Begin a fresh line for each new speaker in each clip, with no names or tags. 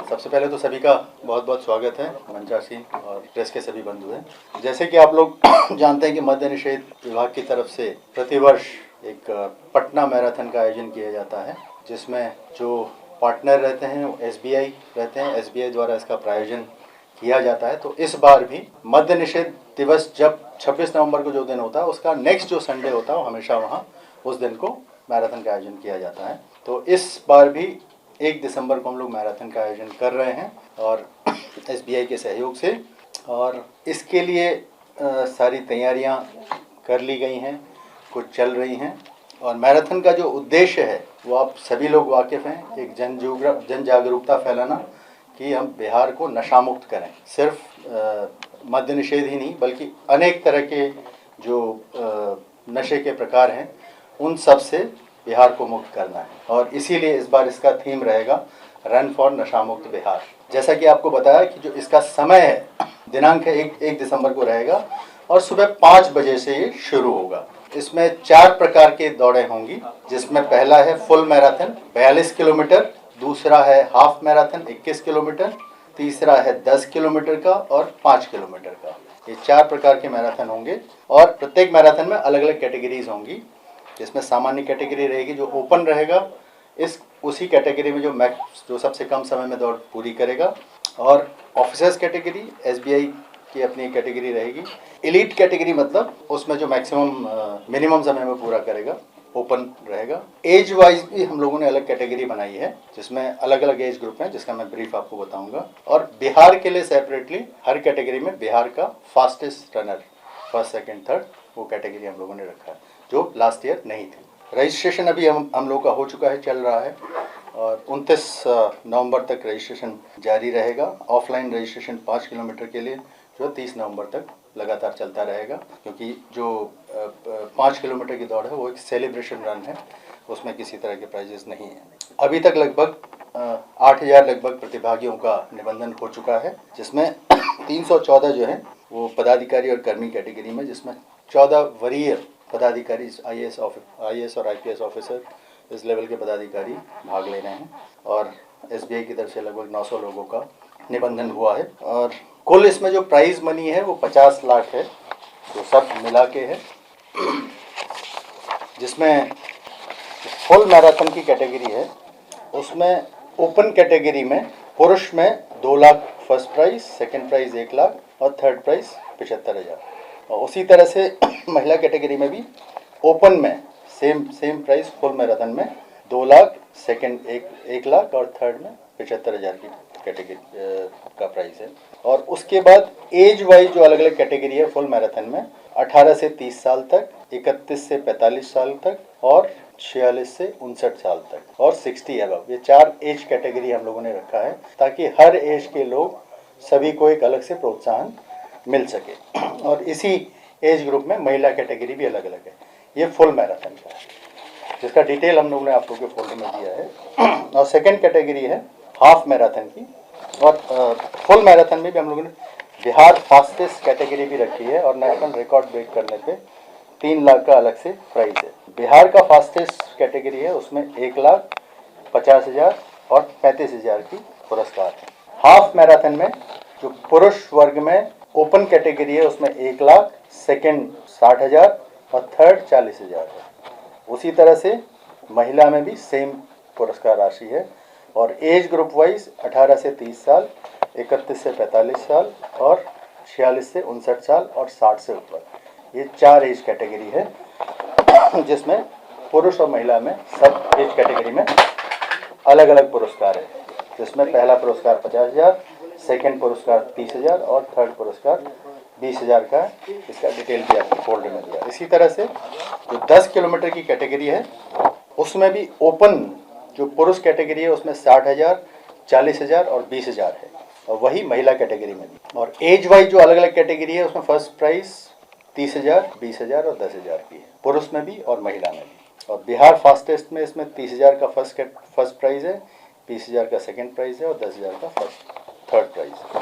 सबसे पहले तो सभी का बहुत बहुत स्वागत है, मंचासी और प्रेस के सभी बंधु हैं। जैसे कि आप लोग जानते हैं कि मद्य निषेध विभाग की तरफ से प्रतिवर्ष एक पटना मैराथन का आयोजन किया जाता है, जिसमें जो पार्टनर रहते हैं वो एसबीआई रहते हैं। एसबीआई द्वारा इसका प्रायोजन किया जाता है। तो इस बार भी मद्य निषेध दिवस जब 26 नवंबर को जो दिन होता है, उसका नेक्स्ट जो संडे होता है वो हमेशा वहाँ उस दिन को मैराथन का आयोजन किया जाता है। तो इस बार भी 1 दिसंबर को हम लोग मैराथन का आयोजन कर रहे हैं और एसबीआई के सहयोग से, और इसके लिए सारी तैयारियां कर ली गई हैं, कुछ चल रही हैं। और मैराथन का जो उद्देश्य है वो आप सभी लोग वाकिफ़ हैं, एक जन जागरूकता फैलाना कि हम बिहार को नशा मुक्त करें। सिर्फ मद्य निषेध ही नहीं बल्कि अनेक तरह के जो नशे के प्रकार हैं उन सब से बिहार को मुक्त करना है। और इसीलिए इस बार इसका थीम रहेगा रन फॉर नशा मुक्त बिहार। जैसा कि आपको बताया कि जो इसका समय है, दिनांक है 1 दिसंबर को रहेगा और सुबह 5 बजे से ये शुरू होगा। इसमें 4 प्रकार के दौड़ें होंगी, जिसमें पहला है फुल मैराथन 42 किलोमीटर, दूसरा है हाफ मैराथन 21 किलोमीटर, तीसरा है 10 किलोमीटर का और 5 किलोमीटर का। ये 4 प्रकार के मैराथन होंगे और प्रत्येक मैराथन में अलग अलग कैटेगरीज होंगी। जिसमें सामान्य कैटेगरी रहेगी जो ओपन रहेगा, उसी कैटेगरी में जो सबसे कम समय में दौड़ पूरी करेगा। और ऑफिसर्स कैटेगरी एसबीआई की अपनी कैटेगरी रहेगी। एलीट कैटेगरी मतलब उसमें जो मिनिमम समय में पूरा करेगा, ओपन रहेगा। एज वाइज भी हम लोगों ने अलग कैटेगरी बनाई है, जिसमें अलग अलग एज ग्रुप हैं, जिसका मैं ब्रीफ आपको बताऊंगा। और बिहार के लिए सेपरेटली हर कैटेगरी में बिहार का fastest runner first second third वो कैटेगरी हम लोगों ने रखा है, जो लास्ट ईयर नहीं थी। रजिस्ट्रेशन अभी हम लोग का हो चुका है, चल रहा है और 29 नवंबर तक रजिस्ट्रेशन जारी रहेगा। ऑफलाइन रजिस्ट्रेशन 5 किलोमीटर के लिए जो 30 नवंबर तक लगातार चलता रहेगा, क्योंकि जो 5 किलोमीटर की दौड़ है वो एक सेलिब्रेशन रन है, उसमें किसी तरह के प्राइजेस नहीं है। अभी तक लगभग 8,000 लगभग प्रतिभागियों का निबंधन हो चुका है, जिसमें 314 जो है वो पदाधिकारी और कर्मी कैटेगरी में, जिसमें 14 वरीय पदाधिकारी आईएएस और आईपीएस ऑफिसर इस लेवल के पदाधिकारी भाग ले रहे हैं। और एसबीआई की तरफ से लगभग 900 लोगों का निबंधन हुआ है। और कुल इसमें जो प्राइज मनी है वो 50 लाख है, जो सब मिला के है। जिसमें फुल मैराथन की कैटेगरी है, उसमें ओपन कैटेगरी में पुरुष में 2 lakh first prize, second prize 1 lakh और थर्ड प्राइज 75,000। और उसी तरह से महिला कैटेगरी में भी ओपन में सेम प्राइस फुल मैराथन में 2 लाख, सेकंड 1 लाख और थर्ड में 75,000 की कैटेगरी का प्राइस है। और उसके बाद एज वाइज जो अलग अलग कैटेगरी है फुल मैराथन में 18 से 30 साल तक, 31 से 45 साल तक और 46 से 59 साल तक और 60 अबव, ये 4 एज कैटेगरी हम लोगों ने रखा है, ताकि हर एज के लोग सभी को एक अलग से प्रोत्साहन मिल सके। और इसी एज ग्रुप में महिला कैटेगरी भी अलग अलग है। ये फुल मैराथन का है, जिसका डिटेल हम लोगों ने आप लोगों के फोल्डर में दिया है। और सेकंड कैटेगरी है हाफ मैराथन की। और फुल मैराथन में भी हम लोगों ने बिहार फास्टेस्ट कैटेगरी भी रखी है और नेशनल रिकॉर्ड ब्रेक करने पे 3 लाख का अलग से प्राइज है। बिहार का फास्टेस्ट कैटेगरी है, उसमें 1,50,000 और 35,000 की पुरस्कार है। हाफ मैराथन में जो पुरुष वर्ग में ओपन कैटेगरी है उसमें 1 लाख, सेकंड 60,000 और थर्ड 40,000 है। उसी तरह से महिला में भी सेम पुरस्कार राशि है। और एज ग्रुप वाइज 18 से 30 साल, 31 से 45 साल और 46 से 59 साल और 60 से ऊपर, ये 4 एज कैटेगरी है, जिसमें पुरुष और महिला में सब एज कैटेगरी में अलग अलग पुरस्कार है। जिसमें पहला पुरस्कार 50,000, सेकंड पुरस्कार 30,000 और थर्ड पुरस्कार 20,000 का है। इसका डिटेल भी आपको फोल्डर में दिया। इसी तरह से जो 10 किलोमीटर की कैटेगरी है उसमें भी ओपन जो पुरुष कैटेगरी है उसमें 60,000, 40,000 और 20,000 है, और वही महिला कैटेगरी में भी। और एज वाइज जो अलग अलग कैटेगरी है उसमें फर्स्ट प्राइज 30,000, 20,000 और 10,000 की है, पुरुष में भी और महिला में भी। और बिहार फास्टेस्ट में इसमें 30,000 का फर्स्ट प्राइज है, 20,000 का सेकंड प्राइज है और 10,000 का थर्ड प्राइज है।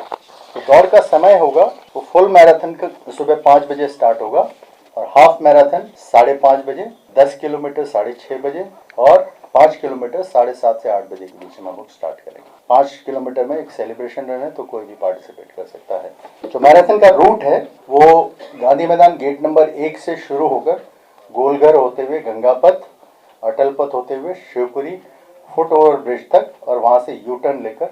तो दौड़ का समय होगा वो फुल मैराथन का सुबह 5 बजे स्टार्ट होगा और हाफ मैराथन 5:30 बजे, 10 किलोमीटर 6:30 बजे और 5 किलोमीटर 7:30 से 8 बजे के बीच में हम लोग स्टार्ट करेंगे। 5 किलोमीटर में एक सेलिब्रेशन रन है, तो कोई भी पार्टिसिपेट कर सकता है। जो मैराथन का रूट है वो गांधी मैदान गेट नंबर 1 से शुरू होकर गोलघर होते हुए गंगा पथ, अटल पथ होते हुए शिवपुरी फुट ओवर ब्रिज तक, और वहाँ से यू टर्न लेकर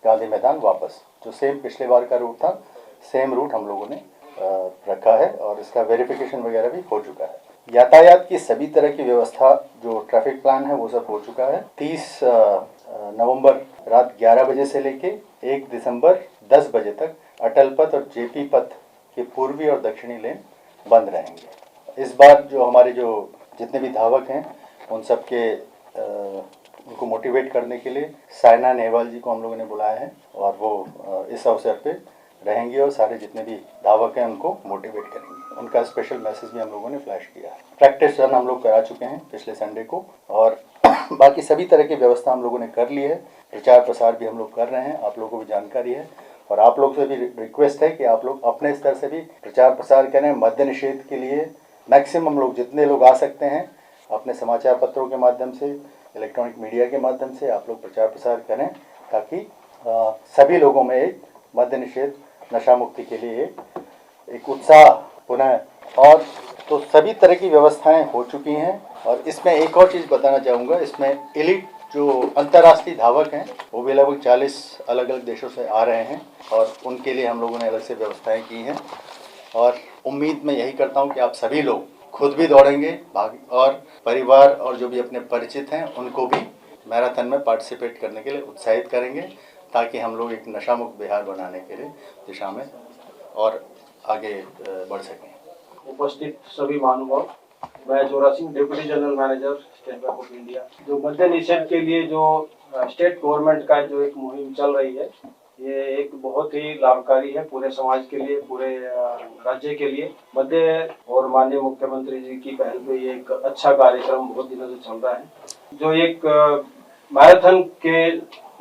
गांधी मैदान वापस, जो सेम पिछले बार का रूट था, सेम रूट हम लोगों ने रखा है और इसका वेरिफिकेशन वगैरह भी हो चुका है। यातायात की सभी तरह की व्यवस्था, जो ट्रैफिक प्लान है वो सब हो चुका है। 30 नवंबर रात 11 बजे से लेके 1 दिसंबर 10 बजे तक अटल पथ और जेपी पथ के पूर्वी और दक्षिणी लेन बंद रहेंगे। इस बार जो हमारे जो जितने भी धावक हैं उन सब के उनको मोटिवेट करने के लिए साइना नेहवाल जी को हम लोगों ने बुलाया है और वो इस अवसर पे रहेंगे और सारे जितने भी धावक हैं उनको मोटिवेट करेंगे। उनका स्पेशल मैसेज भी हम लोगों ने फ्लैश किया है। प्रैक्टिस रन हम लोग करा चुके हैं पिछले संडे को और बाकी सभी तरह की व्यवस्था हम लोगों ने कर ली है। प्रचार प्रसार भी हम लोग कर रहे हैं, आप लोगों को भी जानकारी है और आप लोग से भी रिक्वेस्ट है कि आप लोग अपने स्तर से भी प्रचार प्रसार करें। मद्य निषेध के लिए मैक्सिमम लोग, जितने लोग आ सकते हैं, अपने समाचार पत्रों के माध्यम से, इलेक्ट्रॉनिक मीडिया के माध्यम से आप लोग प्रचार प्रसार करें, ताकि सभी लोगों में एक मद्य निषेध, नशा मुक्ति के लिए एक उत्साह पुनः, और तो सभी तरह की व्यवस्थाएं हो चुकी हैं। और इसमें एक और चीज़ बताना चाहूँगा, इसमें एलिट जो अंतर्राष्ट्रीय धावक हैं वो भी लगभग 40 अलग अलग देशों से आ रहे हैं और उनके लिए हम लोगों ने अलग से व्यवस्थाएं की हैं। और उम्मीद मैं यही करता हूं कि आप सभी लोग खुद भी दौड़ेंगे, और परिवार और जो भी अपने परिचित हैं उनको भी मैराथन में पार्टिसिपेट करने के लिए उत्साहित करेंगे, ताकि हम लोग एक नशा मुक्त बिहार बनाने के लिए दिशा में और आगे बढ़ सकें।
उपस्थित सभी महानुभाव, मैं जोरा Singh, deputy general manager state bank of India. जो मद्य निषेध के लिए जो स्टेट गवर्नमेंट का जो एक मुहिम चल रही है, ये एक बहुत ही लाभकारी है पूरे समाज के लिए, पूरे राज्य के लिए। मध्य और माननीय मुख्यमंत्री जी की पहल पे ये एक अच्छा कार्यक्रम बहुत दिनों से चल रहा है। जो एक मैराथन के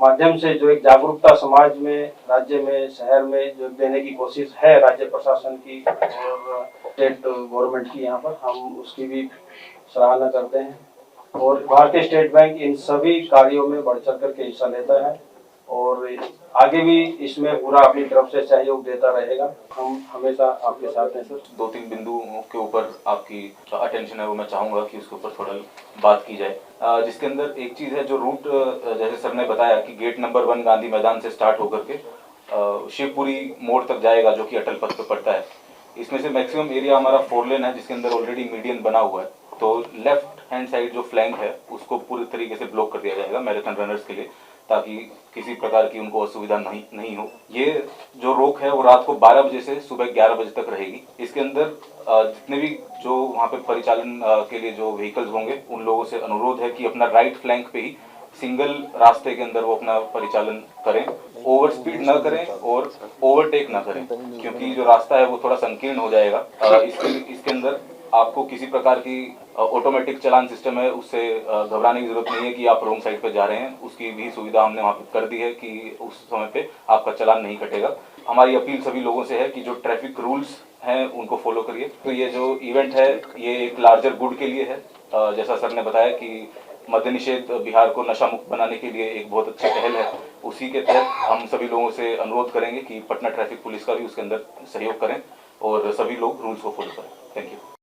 माध्यम से जो एक जागरूकता समाज में, राज्य में, शहर में जो देने की कोशिश है राज्य प्रशासन की और स्टेट गवर्नमेंट की, यहाँ पर हम उसकी भी सराहना करते हैं। और भारतीय स्टेट बैंक इन सभी कार्यों में बढ़ चढ़ करके हिस्सा लेता है और आगे भी इसमें पूरा अपनी तरफ से सहयोग देता रहेगा। हम हमेशा आपके साथ हैं सर।
2-3 बिंदुओं के ऊपर आपकी अटेंशन है वो मैं चाहूंगा कि उसके ऊपर थोड़ा बात की जाए, जिसके अंदर एक चीज़ है जो रूट, जैसे सर ने बताया कि गेट नंबर 1 गांधी मैदान से स्टार्ट होकर के शिवपुरी मोड़ तक जाएगा, जो कि अटल पथ पर पड़ता है। इसमें से मैक्सिमम एरिया हमारा 4 लेन है, जिसके अंदर ऑलरेडी मीडियन बना हुआ है, तो लेफ्ट हैंड साइड जो फ्लैंक है उसको पूरी तरीके से ब्लॉक कर दिया जाएगा मैराथन रनर्स के लिए, ताकि किसी प्रकार की उनको असुविधा नहीं हो। ये जो रोक है वो रात को 12 बजे से सुबह 11 बजे तक रहेगी। इसके अंदर जितने भी जो वहाँ पे परिचालन के लिए जो व्हीकल्स होंगे उन लोगों से अनुरोध है कि अपना राइट फ्लैंक पे ही सिंगल रास्ते के अंदर वो अपना परिचालन करें, ओवर स्पीड ना करें और ओवरटेक ना करें, क्योंकि जो रास्ता है वो थोड़ा संकीर्ण हो जाएगा। इसके अंदर आपको किसी प्रकार की ऑटोमेटिक चालान सिस्टम है, उससे घबराने की जरूरत नहीं है कि आप रॉन्ग साइड पे जा रहे हैं। उसकी भी सुविधा हमने वहाँ पे कर दी है कि उस समय पे आपका चालान नहीं कटेगा। हमारी अपील सभी लोगों से है कि जो ट्रैफिक रूल्स हैं उनको फॉलो करिए। तो ये जो इवेंट है ये एक लार्जर गुड के लिए है। जैसा सर ने बताया कि मद्य निषेध बिहार को नशा मुक्त बनाने के लिए एक बहुत अच्छी पहल है, उसी के तहत हम सभी लोगों से अनुरोध करेंगे कि पटना ट्रैफिक पुलिस का भी उसके अंदर सहयोग करें और सभी लोग रूल्स को फॉलो करें। Thank you.